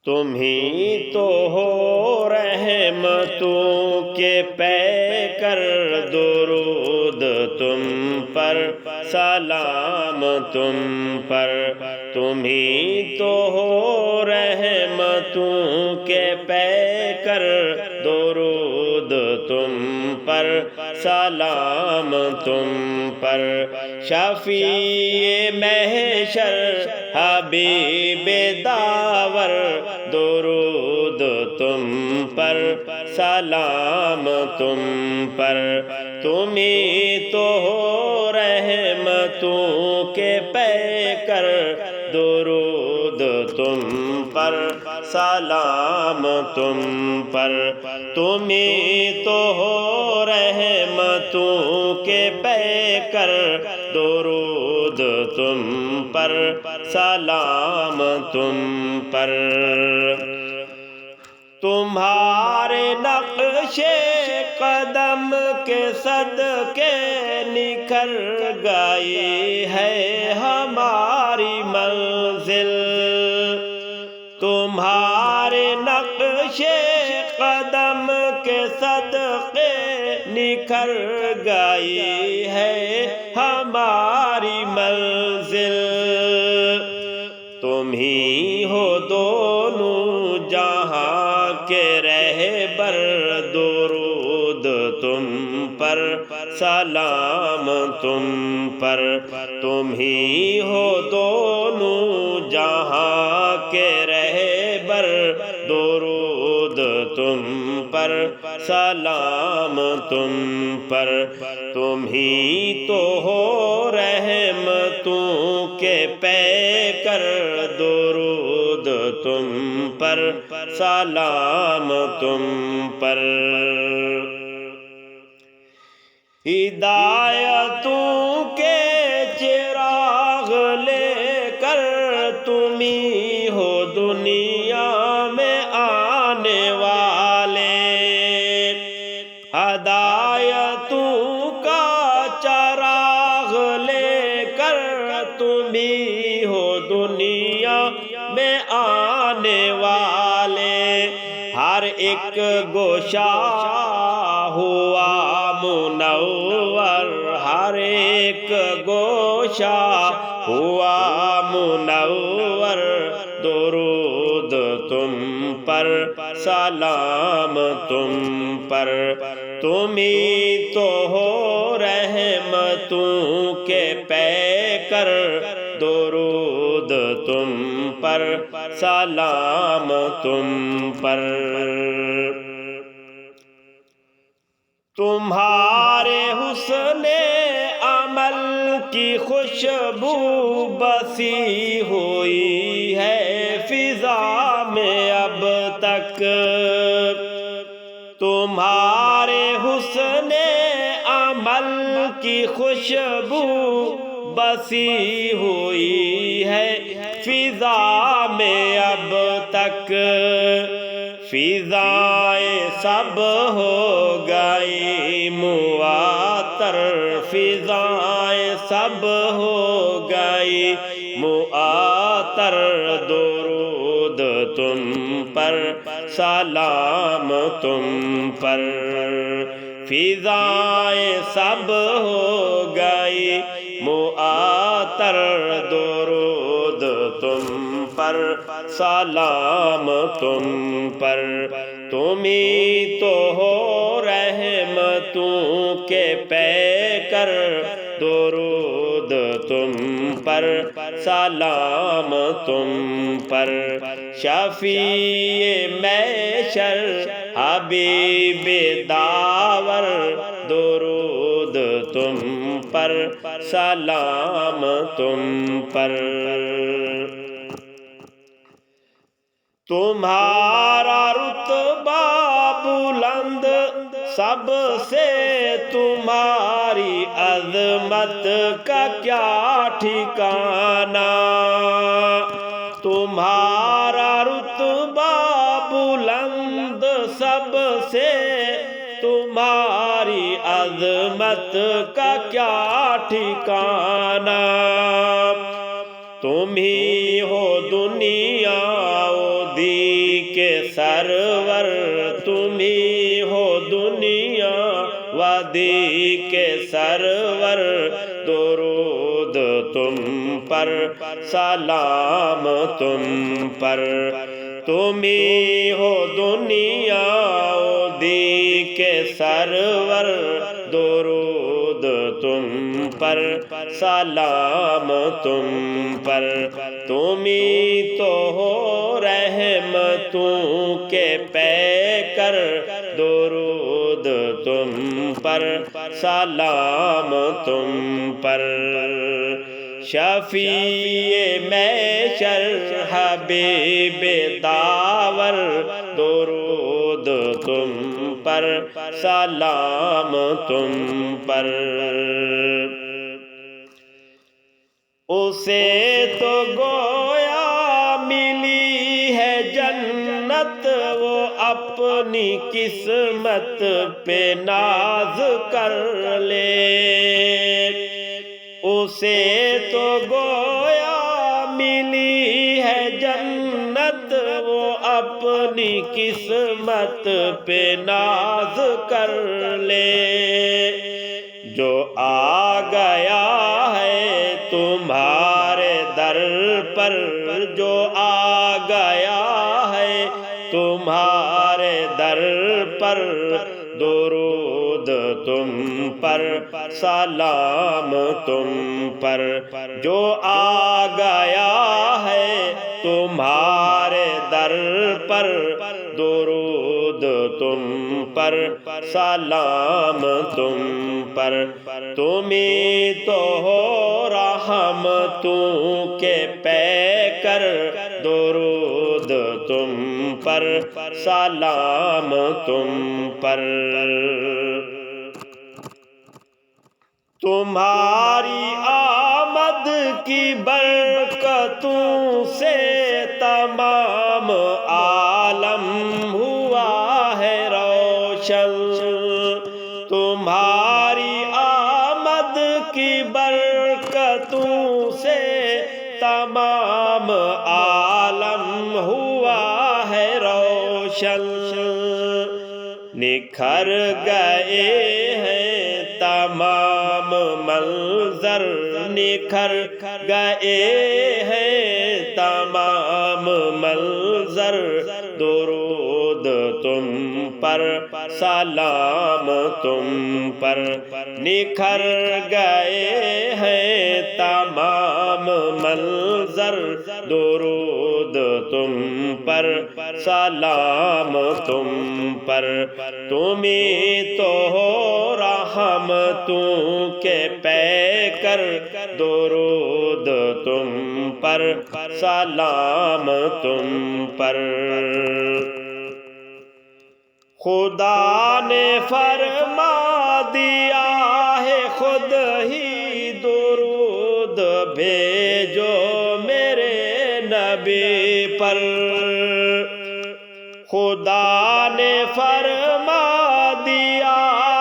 تم ہی تو ہو رحمتوں کے پیکر، درود تم پر، سلام تم پر۔ تم ہی تو ہو رحمتوں کے پیکر، درود تم پر، سلام تم پر۔ شفیع محشر حبیب داور، درود تم پر، سلام تم پر۔ تم ہی تو ہو رحمتوں کے پیکر، درود تم پر، سلام تم پر۔ تم ہی تو ہو رحمتوں کے پیکر، درود تم پر، سلام تم پر۔ تمہارے نقش قدم کے صدقے نکھر گئی ہے ہماری منزل۔ تمہارے نقش قدم کے صدقے نکھر گئی ہے ہماری منزل۔ تم ہی ہو دونوں جہاں کے رہبر، درود تم پر، سلام تم پر۔ تم ہی ہو دونوں جہاں کے رہبر، درود تم پر، سلام تم پر۔ تم ہی تو ہو رحمتوں کے پیکر، درود تم پر، سلام تم پر۔ ہدایتوں کے چراغ لے کر تم ہی ہو دنیا میں آنے والے۔ ہدایتوں کا چراغ لے کر تم ہی ہو دنیا میں آنے والے۔ ہر ایک گوشہ ہوا منور، ہر ایک گوشہ ہوا منور، درود تم پر، سلام تم پر۔ تم ہی تو ہو رحمتوں کے پیکر، درود تم پر، سلام تم پر۔ تمہارے حسن عمل کی خوشبو بسی ہوئی ہے فضا میں اب تک۔ تمہارے حسن عمل کی خوشبو بسی ہوئی ہے فضا میں اب تک۔ فضائیں سب ہو گئی معطر، فضائیں سب ہو گئی معطر، درود تم پر، سلام تم پر۔ فضائیں سب ہو گئی معطر، درود تم پر، سلام تم پر۔ تم ہی تو ہو رحمتوں کے پیکر، درود تم پر، سلام تم پر۔ شفیع محشر حبیب داور، درود تم پر، سلام تم پر۔ تمہارا رتبہ بلند سب سے، تمہاری عظمت کا کیا ٹھکانہ۔ تمہارا رتبہ بلند سب سے، تمہاری عظمت کا کیا ٹھکانہ۔ تم ہی ہو دنیا و دین سلام تم پر، تم ہی ہو دنیا و دی کے سرور، درود تم پر سلام تم پر، تم ہی تو ہو رحمتوں کے پیکر، درود تم پر سلام تم پر، شفیع محشر حبیب داور، درود تم پر سلام تم پر، اسے تو گویا ملی ہے جنت، وہ اپنی قسمت پہ ناز کر لے، اسے تو گویا ملی ہے جنت، وہ اپنی قسمت پہ ناز کر لے، جو آ گیا ہے تمہارے در پر، جو آ گیا ہے تمہارے در پر، درود تم پر سلام تم پر، جو آ گیا ہے تمہارے در پر، درود تم پر سلام تم پر، تم ہی تو ہو رحمتوں کے پیکر، درود تم پر سلام تم پر، تمہاری آمد کی برکتوں سے تمام عالم ہوا ہے روشن، تمہاری آمد کی برکتوں سے تمام عالم ہوا ہے روشن، نکھر گئے ہیں تمام منظر، نکھر گئے ہیں تمام منظر، درود تم پر سلام تم پر، نکھر گئے ہیں تمام منظر، درود تم پر سلام تم پر، تم ہی تو ہو رحمتوں کے پیکر، درود تم پر سلام تم پر، خدا نے فرما دیا ہے خود ہی، درود بھیجو میرے نبی پر، خدا نے فرما دیا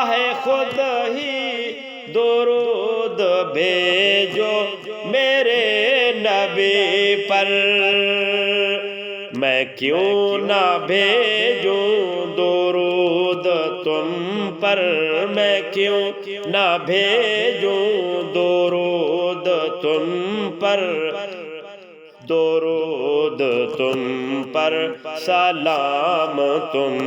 ہے خود ہی، درود بھیجو میرے نبی پر، میں کیوں نہ بھیجوں درود تم پر، میں کیوں نہ بھیجوں درود تم پر، درود تم پر سلام تم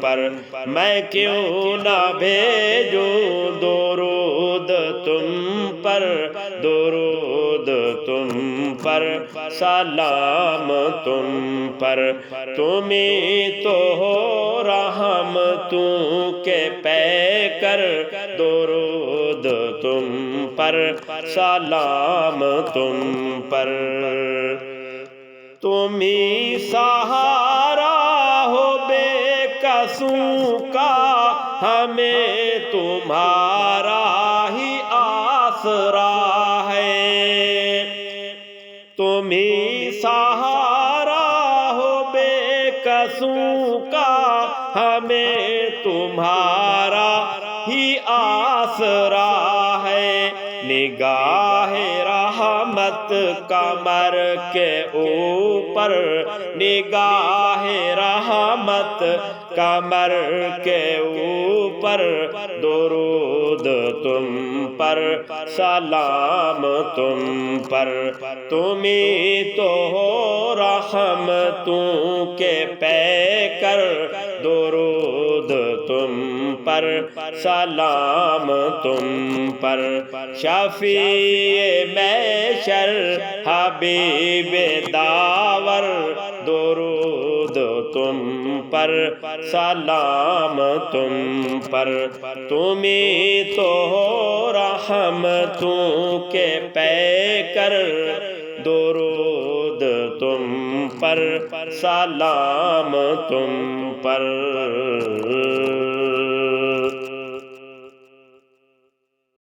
پر، میں کیوں نہ بھیجوں درود تم پر، درود تم پر سلام تم پر، تم ہی تو ہو رحمتوں کے پیکر، درود تم پر سلام تم پر، تم ہی سہارا ہو بے کسوں کا، ہمیں تمہارا ہی آسرا ہے، تم ہی سہارا ہو بے کسوں کا، ہمیں تمہارا ہی آسرا ہے، نگاہ رحمت کمر کے اوپر نگاہ رحمت کمر کے اوپر درود تم پر سلام تم پر تمہیں تو ہو رحمتوں کے پیکر درود تم پر سلام تم پر شفیع محشر حبیب داور درود تم پر سلام تم پر تمہیں تو ہو رحمتوں کے پیکر درود تم پر سلام تم پر